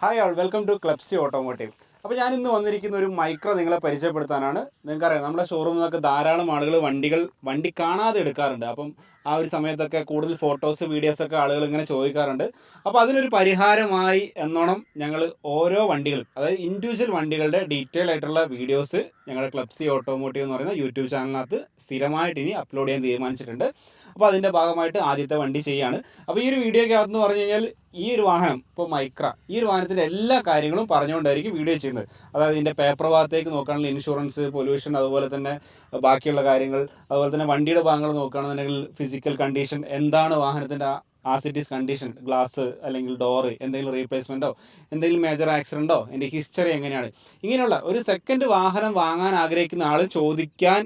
Hi all, welcome to ക്ലബ്സി automotive. അപ്പോൾ ഞാൻ ഇന്ന് വന്നിരിക്കുന്ന ഒരു മൈക്രോ നിങ്ങളെ പരിചയപ്പെടുത്താനാണ്. നിങ്ങൾക്കറിയാം, നമ്മുടെ ഷോറൂമിൽ നിന്നൊക്കെ ധാരാളം ആളുകൾ വണ്ടി കാണാതെ എടുക്കാറുണ്ട്. അപ്പം ആ ഒരു സമയത്തൊക്കെ കൂടുതൽ ഫോട്ടോസ് വീഡിയോസൊക്കെ ആളുകൾ ഇങ്ങനെ ചോദിക്കാറുണ്ട്. അപ്പോൾ അതിനൊരു പരിഹാരമായി എന്നോണം ഞങ്ങൾ ഓരോ വണ്ടികൾ, അതായത് ഇൻഡിവിജ്വൽ വണ്ടികളുടെ ഡീറ്റെയിൽ ആയിട്ടുള്ള വീഡിയോസ് ഞങ്ങളുടെ ക്ലബ്സി ഓട്ടോമോട്ടീവ് എന്ന് പറയുന്ന യൂട്യൂബ് ചാനലിനകത്ത് സ്ഥിരമായിട്ട് ഇനി അപ്ലോഡ് ചെയ്യാൻ തീരുമാനിച്ചിട്ടുണ്ട്. അപ്പോൾ അതിൻ്റെ ഭാഗമായിട്ട് ആദ്യത്തെ വണ്ടി ചെയ്യാണ്. അപ്പോൾ ഈ ഒരു വീഡിയോയ്ക്കകത്ത് പറഞ്ഞു കഴിഞ്ഞാൽ ഈ ഒരു വാഹനം ഇപ്പോൾ ഈ ഒരു വാഹനത്തിൻ്റെ എല്ലാ കാര്യങ്ങളും പറഞ്ഞുകൊണ്ടായിരിക്കും വീഡിയോ ചെയ്യുന്നത്. അതായത് ഇതിൻ്റെ പേപ്പർ ഭാഗത്തേക്ക് നോക്കുകയാണെങ്കിൽ ഇൻഷുറൻസ്, പൊല്യൂഷൻ, അതുപോലെ തന്നെ ബാക്കിയുള്ള കാര്യങ്ങൾ, അതുപോലെ തന്നെ വണ്ടിയുടെ ഭാഗങ്ങൾ നോക്കുകയാണെന്നുണ്ടെങ്കിൽ ഫിസിക്കൽ കണ്ടീഷൻ, എന്താണ് വാഹനത്തിൻ്റെ ആസിറ്റീസ് കണ്ടീഷൻ, ഗ്ലാസ് അല്ലെങ്കിൽ ഡോറ്, എന്തെങ്കിലും റീപ്ലേസ്മെൻറ്റോ, എന്തെങ്കിലും മേജർ ആക്സിഡൻറ്റോ, എൻ്റെ ഹിസ്റ്ററി എങ്ങനെയാണ്, ഇങ്ങനെയുള്ള ഒരു സെക്കൻഡ് വാഹനം വാങ്ങാൻ ആഗ്രഹിക്കുന്ന ആൾ ചോദിക്കാൻ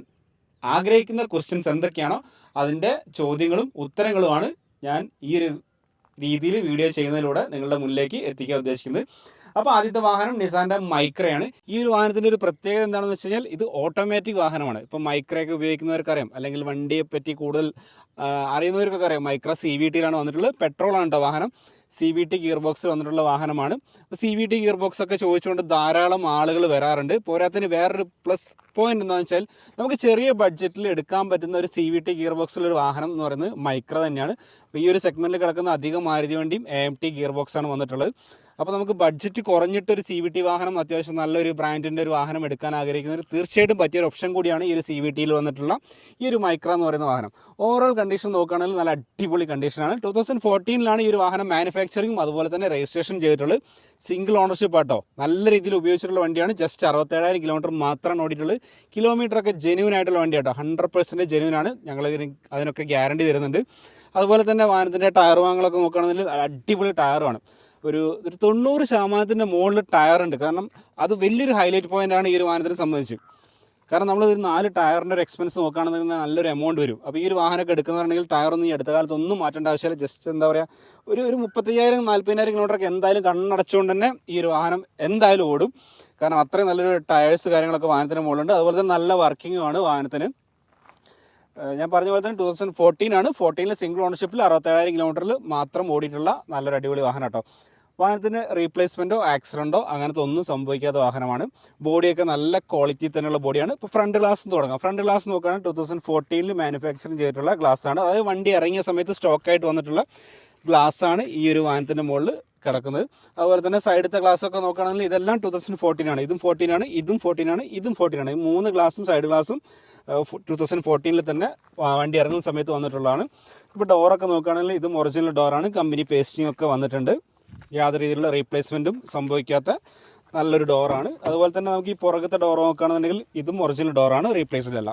ആഗ്രഹിക്കുന്ന ക്വസ്റ്റ്യൻസ് എന്തൊക്കെയാണോ അതിൻ്റെ ചോദ്യങ്ങളും ഉത്തരങ്ങളുമാണ് ഞാൻ ഈ ഒരു രീതിയിൽ വീഡിയോ ചെയ്യുന്നതിലൂടെ നിങ്ങളുടെ മുന്നിലേക്ക് എത്തിക്കാൻ ഉദ്ദേശിക്കുന്നത്. അപ്പോൾ ആദ്യത്തെ വാഹനം നിസാൻ്റെ മൈക്രയാണ്. ഈ ഒരു വാഹനത്തിൻ്റെ ഒരു പ്രത്യേകത എന്താണെന്ന് വെച്ച് കഴിഞ്ഞാൽ ഇത് ഓട്ടോമാറ്റിക് വാഹനമാണ്. ഇപ്പോൾ മൈക്രയൊക്കെ ഉപയോഗിക്കുന്നവർക്കറിയാം, അല്ലെങ്കിൽ വണ്ടിയെ പറ്റി കൂടുതൽ അറിയുന്നവർക്കൊക്കെ അറിയാം. മൈക്ര CVT വന്നിട്ടുള്ളത്. പെട്രോളാണ് കേട്ടോ വാഹനം. CVT ഗിയർ ബോക്സിൽ വന്നിട്ടുള്ള വാഹനമാണ്. അപ്പോൾ CVT ഗിയർ ബോക്സ് ഒക്കെ ചോദിച്ചുകൊണ്ട് ധാരാളം ആളുകൾ വരാറുണ്ട്. പോരാത്തതിന് വേറൊരു പ്ലസ് പോയിന്റ് എന്താണെന്ന് വെച്ചാൽ നമുക്ക് ചെറിയ ബഡ്ജറ്റിൽ എടുക്കാൻ പറ്റുന്ന ഒരു CVT ഗിയർ ബോക്സിലൊരു വാഹനം എന്ന് പറയുന്നത് മൈക്ര തന്നെയാണ്. അപ്പോൾ ഈ ഒരു സെഗ്മെൻറ്റിൽ കിടക്കുന്ന അധികം മാരുതി വണ്ടിയും AMT ഗിയർ ബോക്സാണ് വന്നിട്ടുള്ളത്. അപ്പോൾ നമുക്ക് ബഡ്ജറ്റ് കുറഞ്ഞിട്ടൊരു CVT വാഹനം, അത്യാവശ്യം നല്ലൊരു ബ്രാൻഡിൻ്റെ ഒരു വാഹനം എടുക്കാൻ ആഗ്രഹിക്കുന്നവർ തീർച്ചയായിട്ടും പറ്റിയൊരു ഓപ്ഷൻ കൂടിയാണ് ഈ ഒരു CVTയിൽ വന്നിട്ടുള്ള ഈ ഒരു മൈക്ര എന്ന് പറയുന്ന വാഹനം. ഓവറോൾ കണ്ടീഷൻ നോക്കുകയാണെങ്കിൽ നല്ല അടിപൊളി കണ്ടീഷനാണ്. 2014 ഈ ഒരു വാഹനം മാനുഫാക്ചറിങ്ങും അതുപോലെ തന്നെ രജിസ്ട്രേഷൻ ചെയ്തിട്ടുള്ളത്. സിംഗിൾ ഓണർഷിപ്പ് ആട്ടോ. നല്ല രീതിയിൽ ഉപയോഗിച്ചിട്ടുള്ള വണ്ടിയാണ്. ജസ്റ്റ് 67,000 കിലോമീറ്റർ മാത്രമാണ് ഓടിയിട്ടുള്ളത്. കിലോമീറ്ററൊക്കെ ജെന്യൂൻ ആയിട്ടുള്ള വണ്ടി ആട്ടോ. 100% ജെന്യൂനാണ്. ഞങ്ങൾ അതിനൊക്കെ ഗ്യാരണ്ടി തരുന്നുണ്ട്. അതുപോലെ തന്നെ വാഹനത്തിൻ്റെ ടയർ വാങ്ങലൊക്കെ നോക്കുകയാണെങ്കിൽ അടിപൊളി ടയറുമാണ്. ഒരു 90% മുകളിൽ ടയറുണ്ട്. കാരണം അത് വലിയൊരു ഹൈലൈറ്റ് പോയിൻ്റാണ് ഈ ഒരു വാഹനത്തിനെ സംബന്ധിച്ച്. കാരണം നമ്മളൊരു 4 ടയറിൻ്റെ ഒരു എക്സ്പെൻസ് നോക്കുകയാണെന്നുണ്ടെങ്കിൽ നല്ലൊരു എമൗണ്ട് വരും. അപ്പോൾ ഈ ഒരു വാഹനമൊക്കെ എടുക്കുന്നതാണെങ്കിൽ ടയറൊന്നും ഈ അടുത്ത കാലത്ത് ഒന്നും മാറ്റേണ്ട ആവശ്യമില്ല. ജസ്റ്റ് എന്താ പറയുക, ഒരു 35,000-40,000 കിലോമീറ്ററൊക്കെ എന്തായാലും കണ്ണടച്ചുകൊണ്ട് തന്നെ ഈ ഒരു വാഹനം എന്തായാലും ഓടും. കാരണം അത്രയും നല്ലൊരു ടയേഴ്സ് കാര്യങ്ങളൊക്കെ വാഹനത്തിന് മുകളിലുണ്ട്. അതുപോലെ തന്നെ നല്ല വർക്കിങ്ങുമാണ് വാഹനത്തിന്. ഞാൻ പറഞ്ഞ പോലെ തന്നെ 2014 14 സിംഗിൾ ഓണർഷിപ്പിൽ 67,000 കിലോമീറ്ററിൽ മാത്രം ഓടിയിട്ടുള്ള നല്ലൊരു അടിപൊളി വാഹനം കേട്ടോ. വാഹനത്തിന് റീപ്ലേസ്മെൻറ്റോ ആക്സിഡൻറ്റോ അങ്ങനത്തെ ഒന്നും സംഭവിക്കാത്ത വാഹനമാണ്. ബോഡിയൊക്കെ നല്ല ക്വാളിറ്റി തന്നെയുള്ള ബോഡിയാണ്. ഇപ്പോൾ ഫ്രണ്ട് ഗ്ലാസ് തുടങ്ങാം. ഫ്രണ്ട് ഗ്ലാസ് നോക്കുകയാണെങ്കിൽ 2014 മാനുഫാക്ചറിങ് ചെയ്തിട്ടുള്ള ഗ്ലാസ്സാണ്. അതായത് വണ്ടി ഇറങ്ങിയ സമയത്ത് സ്റ്റോക്കായിട്ട് വന്നിട്ടുള്ള ഗ്ലാസ്സാണ് ഈ ഒരു വാഹനത്തിൻ്റെ മുകളിൽ കിടക്കുന്നത്. അതുപോലെ തന്നെ സൈഡത്തെ ഗ്ലാസ്സൊക്കെ നോക്കുകയാണെങ്കിൽ ഇതെല്ലാം 2014 ഇതും 14 ഇതും 14 ഇതും 14 ഈ 3 ഗ്ലാസും സൈഡ് ഗ്ലാസും 2014 തന്നെ വണ്ടി ഇറങ്ങുന്ന സമയത്ത് വന്നിട്ടുള്ളതാണ്. ഇപ്പോൾ ഡോറൊക്കെ നോക്കുകയാണെങ്കിൽ ഇതും ഒറിജിനൽ ഡോറാണ്. കമ്പനി പേസ്റ്റിംഗ് ഒക്കെ വന്നിട്ടുണ്ട്. യാതൊരു രീതിയിലുള്ള റീപ്ലേസ്മെൻറ്റും സംഭവിക്കാത്ത നല്ലൊരു ഡോറാണ്. അതുപോലെ തന്നെ നമുക്ക് ഈ പുറകത്തെ ഡോർ നോക്കുകയാണെന്നുണ്ടെങ്കിൽ ഇതും ഒറിജിനൽ ഡോറാണ്, റീപ്ലേസ്ഡ് അല്ല.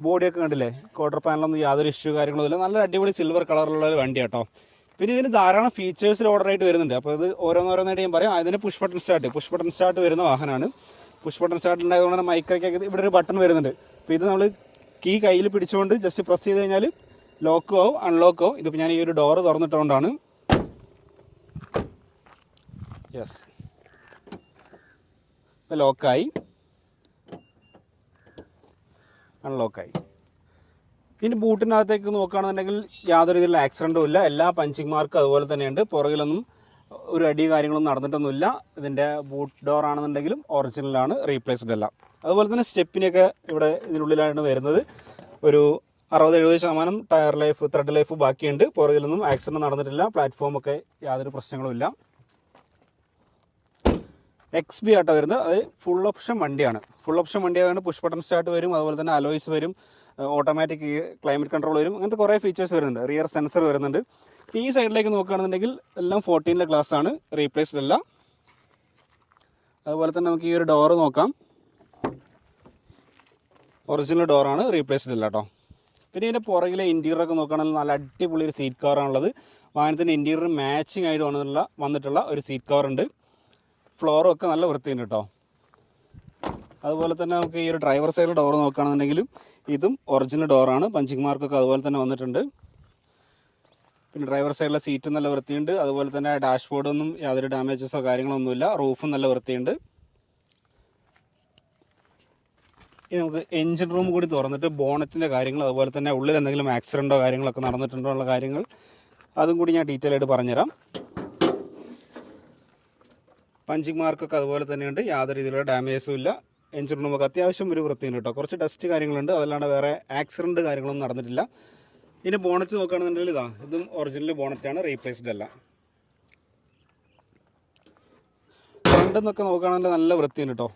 ബോഡിയൊക്കെ കണ്ടില്ലേ, ക്വാർട്ടർ പാനലൊന്നും യാതൊരു ഇഷ്യൂ കാര്യങ്ങളൊന്നുമില്ല. നല്ല അടിപൊളി സിൽവർ കളറിലുള്ള ഒരു വണ്ടി കേട്ടോ. പിന്നെ ഇതിന് ധാരാളം ഫീച്ചേഴ്സിൽ ഓർഡറായിട്ട് വരുന്നുണ്ട്. അപ്പോൾ ഇത് ഓരോന്നോരോന്നായിട്ട് ഞാൻ പറയാം. അതിന് പുഷ് ബട്ടൺ സ്റ്റാർട്ട് വരുന്ന വാഹനമാണ്. പുഷ് ബട്ടൺ സ്റ്റാർട്ട് ഉണ്ടായതുകൊണ്ട് തന്നെ മൈക്രയ്ക്കൊക്കെ ഇവിടെ ഒരു ബട്ടൺ വരുന്നുണ്ട്. അപ്പോൾ ഇത് നമ്മൾ കീ കയ്യിൽ പിടിച്ചുകൊണ്ട് ജസ്റ്റ് പ്രസ് ചെയ്ത് കഴിഞ്ഞാൽ ലോക്കും ആവും അൺലോക്കും ആവും. ഇതിപ്പോൾ ഞാൻ ഈ ഒരു ഡോറ് തുറന്നിട്ടുകൊണ്ടാണ്. യെസ്, ഇപ്പോൾ ലോക്കായി, അൺലോക്കായി. ഇനി ബൂട്ടിനകത്തേക്ക് നോക്കുകയാണെന്നുണ്ടെങ്കിൽ യാതൊരു രീതിയിലുള്ള ആക്സിഡൻറ്റും ഇല്ല. എല്ലാ പഞ്ചിങ് മാർക്കും അതുപോലെ തന്നെയുണ്ട്. പുറകിലൊന്നും ഒരു അടി കാര്യങ്ങളൊന്നും നടന്നിട്ടൊന്നുമില്ല. ഇതിൻ്റെ ബൂട്ട് ഡോർ ആണെന്നുണ്ടെങ്കിലും ഒറിജിനലാണ്, റീപ്ലേസ്ഡ് അല്ല. അതുപോലെ തന്നെ സ്റ്റെപ്പിനൊക്കെ ഇവിടെ ഇതിനുള്ളിലാണ് വരുന്നത്. ഒരു 60-70% ടയർ ലൈഫ്, ത്രെഡ് ലൈഫ് ബാക്കിയുണ്ട്. പുറകിലൊന്നും ആക്സിഡൻറ്റ് നടന്നിട്ടില്ല. പ്ലാറ്റ്ഫോമൊക്കെ യാതൊരു പ്രശ്നങ്ങളും ഇല്ല. XB ആട്ടോ വരുന്നത്. അത് ഫുൾ ഓപ്ഷൻ വണ്ടിയാണ്. പുഷ് ബട്ടൺ സ്റ്റാർട്ട് വരും. അതുപോലെ തന്നെ അലോയ്സ് വരും, ഓട്ടോമാറ്റിക് ക്ലൈമറ്റ് കൺട്രോൾ വരും. അങ്ങനത്തെ കുറേ ഫീച്ചേഴ്സ് വരുന്നുണ്ട്. റിയർ സെൻസർ വരുന്നുണ്ട്. ഈ സൈഡിലേക്ക് നോക്കുകയാണെന്നുണ്ടെങ്കിൽ എല്ലാം 14 ഗ്ലാസ്സാണ്, റീപ്ലേസ്ഡ് അല്ല. അതുപോലെ തന്നെ നമുക്ക് ഈ ഒരു ഡോറ് നോക്കാം. ഒറിജിനൽ ഡോറാണ്, റീപ്ലേസ്ഡ് അല്ല കേട്ടോ. പിന്നെ ഇതിൻ്റെ പുറകിലെ ഇൻറ്റീരിയറൊക്കെ നോക്കുകയാണെങ്കിൽ നല്ല അടിപൊളി ഒരു സീറ്റ് കവറാണുള്ളത്. വാഹനത്തിൻ്റെ ഇൻറ്റീരിയർ മാച്ചിങ് ആയിട്ട് വന്നിട്ടുള്ള ഒരു സീറ്റ് കവറുണ്ട്. ഫ്ലോറും ഒക്കെ നല്ല വൃത്തിയുണ്ട് കേട്ടോ. അതുപോലെ തന്നെ നമുക്ക് ഈ ഒരു ഡ്രൈവർ സൈഡിൽ ഡോർ നോക്കുകയാണെന്നുണ്ടെങ്കിലും ഇതും ഒറിജിനൽ ഡോറാണ്. പഞ്ചിങ് മാർക്കൊക്കെ അതുപോലെ തന്നെ വന്നിട്ടുണ്ട്. പിന്നെ ഡ്രൈവർ സൈഡിലെ സീറ്റും നല്ല വൃത്തിയുണ്ട്. അതുപോലെ തന്നെ ഡാഷ്ബോർഡൊന്നും യാതൊരു ഡാമേജസോ കാര്യങ്ങളൊന്നുമില്ല. റൂഫും നല്ല വൃത്തിയുണ്ട്. ഇനി നമുക്ക് എൻജിൻ റൂം കൂടി തുറന്നിട്ട് ബോണറ്റിൻ്റെ കാര്യങ്ങൾ, അതുപോലെ തന്നെ ഉള്ളിൽ എന്തെങ്കിലും ആക്സിഡൻറ്റോ കാര്യങ്ങളൊക്കെ നടന്നിട്ടുണ്ടോ ഉള്ള കാര്യങ്ങൾ അതും കൂടി ഞാൻ ഡീറ്റെയിൽ ആയിട്ട് പറഞ്ഞുതരാം. പഞ്ചിങ് മാർക്കൊക്കെ അതുപോലെ തന്നെയുണ്ട്, യാതൊരു രീതിയിലുള്ള ഡാമേജസും ഇല്ല. എഞ്ചിൻ റൂമൊക്കെ അത്യാവശ്യം ഒരു വൃത്തിയുണ്ട് കേട്ടോ. കുറച്ച് ഡസ്റ്റ് കാര്യങ്ങളുണ്ട്, അതല്ലാണ്ട് വേറെ ആക്സിഡൻറ്റ് കാര്യങ്ങളൊന്നും നടന്നിട്ടില്ല. ഇതിൻ്റെ ബോണറ്റ് നോക്കുകയാണെന്നുണ്ടെങ്കിൽ ഇതും ഒറിജിനൽ ബോണറ്റാണ്, റീപ്ലേസ്ഡ് അല്ല. ഫ്രണ്ട് എന്നൊക്കെ നോക്കുകയാണെങ്കിൽ നല്ല വൃത്തിയുണ്ട് കേട്ടോ.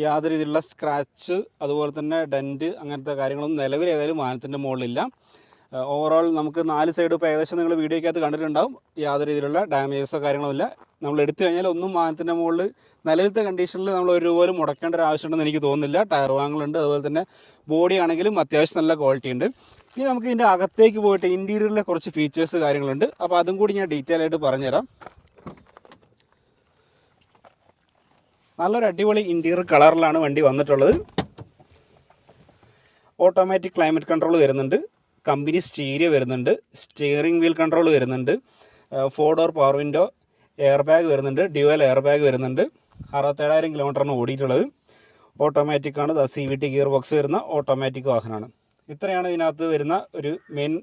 യാതൊരു രീതിയിലുള്ള സ്ക്രാച്ച് അതുപോലെ തന്നെ ഡെൻറ്റ് അങ്ങനത്തെ കാര്യങ്ങളൊന്നും നിലവിൽ ഏതായാലും വാഹനത്തിൻ്റെ മുകളിലില്ല. ഓവറോൾ നമുക്ക് 4 സൈഡ് ഇപ്പോൾ ഏകദേശം നിങ്ങൾ വീഡിയോയ്ക്കകത്ത് കണ്ടിട്ടുണ്ടാവും. യാതൊരു രീതിയിലുള്ള ഡാമേജസോ കാര്യങ്ങളോ ഇല്ല. നമ്മൾ എടുത്തു കഴിഞ്ഞാൽ ഒന്നും വാഹനത്തിൻ്റെ മുകളിൽ നിലവിലത്തെ കണ്ടീഷനിൽ നമ്മൾ ഒരു പോലും മുടക്കേണ്ട ഒരു ആവശ്യമുണ്ടെന്ന് എനിക്ക് തോന്നുന്നില്ല. ടയർ വാങ്ങലുണ്ട്, അതുപോലെ തന്നെ ബോഡി ആണെങ്കിലും അത്യാവശ്യം നല്ല ക്വാളിറ്റി ഉണ്ട്. ഇനി നമുക്ക് ഇതിൻ്റെ അകത്തേക്ക് പോയിട്ട് ഇൻറ്റീരിയറിലെ കുറച്ച് ഫീച്ചേഴ്സ് കാര്യങ്ങളുണ്ട്. അപ്പോൾ അതും കൂടി ഞാൻ ഡീറ്റെയിൽ ആയിട്ട് പറഞ്ഞുതരാം. നല്ലൊരു അടിപൊളി ഇൻറ്റീരിയർ കളറിലാണ് വണ്ടി വന്നിട്ടുള്ളത്. ഓട്ടോമാറ്റിക് ക്ലൈമറ്റ് കൺട്രോൾ വരുന്നുണ്ട്, കമ്പനി സ്റ്റീരിയോ വരുന്നുണ്ട്, സ്റ്റിയറിംഗ് വീൽ കൺട്രോൾ വരുന്നുണ്ട്, 4 door power window, air bag വരുന്നുണ്ട്, ഡ്യുവൽ എയർ ബാഗ് വരുന്നുണ്ട്. 67,000 കിലോമീറ്ററാണ് ഓടിയിട്ടുള്ളത്. ഓട്ടോമാറ്റിക്കാണ്. CVT ഗിയർ ബോക്സ് വരുന്ന ഓട്ടോമാറ്റിക് വാഹനമാണ്. ഇത്രയാണ് ഇതിനകത്ത് വരുന്ന ഒരു മെയിൻ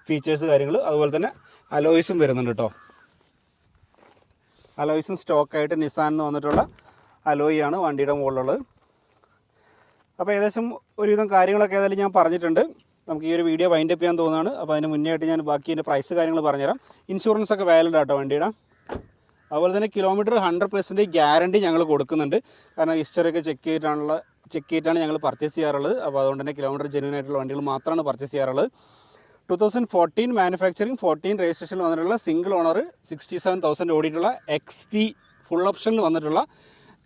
ഫീച്ചേഴ്സ് കാര്യങ്ങൾ. അതുപോലെ തന്നെ അലോയ്സും വരുന്നുണ്ട് കേട്ടോ. അലോയ്സും സ്റ്റോക്കായിട്ട് നിസാനിൽ വന്നിട്ടുള്ള അലോയാണ് വണ്ടിയുടെ മുകളിലുള്ളത്. അപ്പോൾ ഏകദേശം ഒരുവിധം കാര്യങ്ങളൊക്കെ ഏതായാലും ഞാൻ പറഞ്ഞിട്ടുണ്ട്. നമുക്ക് ഈ ഒരു വീഡിയോ വൈൻഡ് അപ്പ് ചെയ്യാൻ തോന്നുകയാണ്. അപ്പോൾ അതിന് മുന്നേ ആയിട്ട് ഞാൻ ബാക്കി എൻ്റെ പ്രൈസ് കാര്യങ്ങൾ പറഞ്ഞുതരാം. ഇൻഷുറൻസ് ഒക്കെ വാലിഡ് ആട്ടോ വണ്ടിയുടെ. അതുപോലെ തന്നെ കിലോമീറ്റർ 100% ഗ്യാരണ്ടി ഞങ്ങൾ കൊടുക്കുന്നുണ്ട്. കാരണം ഹിസ്റ്ററിയൊക്കെ ചെക്ക് ചെയ്തിട്ടാണ് ഞങ്ങൾ പർച്ചേസ് ചെയ്യാറുള്ളത്. അപ്പോൾ അതുകൊണ്ട് തന്നെ കിലോമീറ്റർ ജെന്യൂൻ ആയിട്ടുള്ള വണ്ടികൾ മാത്രമാണ് പർച്ചേസ് ചെയ്യാറുള്ളത്. 2014 മാനുഫാക്ചറിങ്, 14 രജിസ്ട്രേഷനിൽ വന്നിട്ടുള്ള സിംഗിൾ ഓണർ 67,000 ഓടിയിട്ടുള്ള XP ഫുൾ ഓപ്ഷനിൽ വന്നിട്ടുള്ള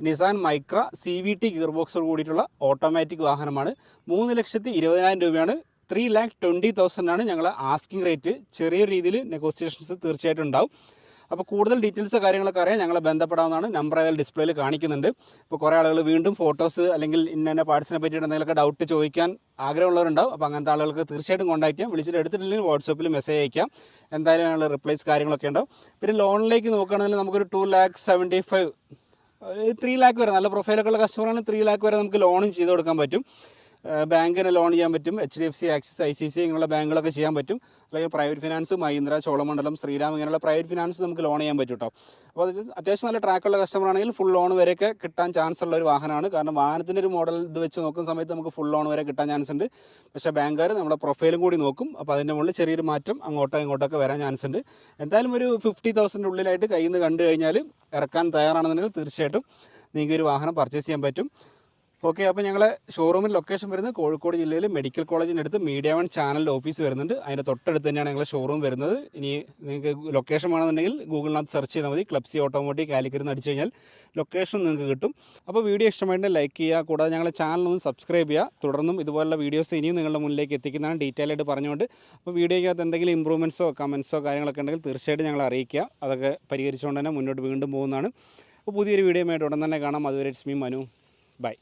നിസാൻ മൈക്ര CVT ഗിയർ ബോക്സോട് കൂടിയിട്ടുള്ള ഓട്ടോമാറ്റിക് വാഹനമാണ്. 3,20,000 രൂപയാണ്. 3,20,000 ആണ് ഞങ്ങൾ ആസ്കിംഗ് റേറ്റ്. ചെറിയ രീതിയിൽ നെഗോസിയേഷൻസ് തീർച്ചയായിട്ടും ഉണ്ടാവും. അപ്പോൾ കൂടുതൽ ഡീറ്റെയിൽസ് കാര്യങ്ങളൊക്കെ അറിയാൻ ഞങ്ങളെ ബന്ധപ്പെടാവുന്നതാണ്. നമ്പർ ഏതായാലും ഡിസ്പ്ലേയിൽ കാണിക്കുന്നുണ്ട്. ഇപ്പോൾ കുറേ ആളുകൾ വീണ്ടും ഫോട്ടോസ് അല്ലെങ്കിൽ ഇന്ന പാർട്സിനെ പറ്റിയിട്ട് എന്തെങ്കിലുമൊക്കെ ഡൗട്ട് ചോദിക്കാൻ ആഗ്രഹമുള്ളവരുണ്ടാവും. അപ്പോൾ അങ്ങനത്തെ ആളുകൾക്ക് തീർച്ചയായിട്ടും കോൺടാക്ട് ചെയ്യാം. വിളിച്ചിട്ട് എടുത്തിട്ടില്ലെങ്കിൽ വാട്സപ്പിൽ മെസ്സേജ് അയക്കാം. എന്തായാലും ഞങ്ങൾ റിപ്ലൈസ് കാര്യങ്ങളൊക്കെ ഉണ്ടാവും. പിന്നെ ലോണിലേക്ക് നോക്കുകയാണെങ്കിൽ നമുക്കൊരു 2,75,000 3 lakh വരെ നല്ല പ്രൊഫൈലൊക്കെ ഉള്ള കസ്റ്റമറാണ്. 3 lakh വരെ നമുക്ക് ലോണും ചെയ്ത് കൊടുക്കാൻ പറ്റും. ബാങ്കിന് ലോൺ ചെയ്യാൻ പറ്റും. HDFC, ആക്സിസ്, ICICI ഇങ്ങനെയുള്ള ബാങ്കുകളൊക്കെ ചെയ്യാൻ പറ്റും. അല്ലെങ്കിൽ പ്രൈവറ്റ് ഫിനാൻസ്, മഹീന്ദ്ര, ചോളമണ്ഡലം, ശ്രീരാം ഇങ്ങനെയുള്ള പ്രൈവറ്റ് ഫിനാൻസ് നമുക്ക് ലോൺ ചെയ്യാൻ പറ്റും കേട്ടോ. അപ്പോൾ അത് അത്യാവശ്യം നല്ല ട്രാക്കുള്ള കസ്റ്റമർ ആണെങ്കിൽ ഫുൾ ലോൺ വരെയൊക്കെ കിട്ടാൻ ചാൻസ് ഉള്ള ഒരു വാഹനമാണ്. കാരണം വാഹനത്തിൻ്റെ ഒരു മോഡൽ ഇത് വെച്ച് നോക്കുന്ന സമയത്ത് നമുക്ക് ഫുൾ ലോൺ വരെ കിട്ടാൻ ചാൻസ് ഉണ്ട്. പക്ഷേ ബാങ്കുകാർ നമ്മുടെ പ്രൊഫൈലും കൂടി നോക്കും. അപ്പോൾ അതിൻ്റെ മുകളിൽ ചെറിയൊരു മാറ്റം അങ്ങോട്ടോ ഇങ്ങോട്ടൊക്കെ വരാൻ ചാൻസ് ഉണ്ട്. എന്തായാലും ഒരു 50,000 ഉള്ളിലായിട്ട് കയ്യിൽ നിന്ന് കണ്ടു കഴിഞ്ഞാൽ ഇറക്കാൻ തയ്യാറാണെന്നുണ്ടെങ്കിൽ തീർച്ചയായിട്ടും നിങ്ങൾക്ക് ഒരു വാഹനം പർച്ചേസ് ചെയ്യാൻ പറ്റും. ഓക്കെ, അപ്പോൾ ഞങ്ങളെ ഷോറൂമിൽ ലൊക്കേഷൻ വരുന്നത് കോഴിക്കോട് ജില്ലയിൽ മെഡിക്കൽ കോളേജിനടുത്ത് മീഡിയ വൺ ചാനലിൻ്റെ ഓഫീസ് വരുന്നുണ്ട്. അതിൻ്റെ തൊട്ടടുത്ത് തന്നെയാണ് ഞങ്ങളെ ഷോറൂം വരുന്നത്. ഇനി നിങ്ങൾക്ക് ലൊക്കേഷൻ വേണമെന്നുണ്ടെങ്കിൽ ഗൂഗിളിനകത്ത് സെർച്ച് ചെയ്താൽ മതി. ക്ലബ്സി ഓട്ടോമോട്ടീവ് കാലിക്കറ്റ് എന്ന് അടിച്ചു കഴിഞ്ഞാൽ ലൊക്കേഷൻ നിങ്ങൾക്ക് കിട്ടും. അപ്പോൾ വീഡിയോ ഇഷ്ടമായിട്ട് ലൈക്ക് ചെയ്യുക. കൂടാതെ ഞങ്ങളെ ചാനലൊന്ന് സബ്സ്ക്രൈബ് ചെയ്യുക. തുടർന്നും ഇതുപോലുള്ള വീഡിയോസ് ഇനിയും നിങ്ങളുടെ മുന്നിലേക്ക് എത്തിക്കുന്നതാണ് ഡീറ്റെയിൽ ആയിട്ട് പറഞ്ഞുകൊണ്ട്. അപ്പോൾ വീഡിയോയ്ക്കകത്ത് എന്തെങ്കിലും ഇമ്പ്രൂവ്മെൻറ്റ്സോ കമൻസോ കാര്യങ്ങളൊക്കെ ഉണ്ടെങ്കിൽ തീർച്ചയായിട്ടും ഞങ്ങളെ അറിയിക്കുക. അതൊക്കെ പരിഹരിച്ചുകൊണ്ട് തന്നെ മുന്നോട്ട് വീണ്ടും പോകുന്നതാണ്. അപ്പോൾ പുതിയൊരു വീഡിയോ ആയിട്ട് ഉടൻ തന്നെ കാണാം. അതുവരെ ഇറ്റ്സ് മീ മനു. ബൈ.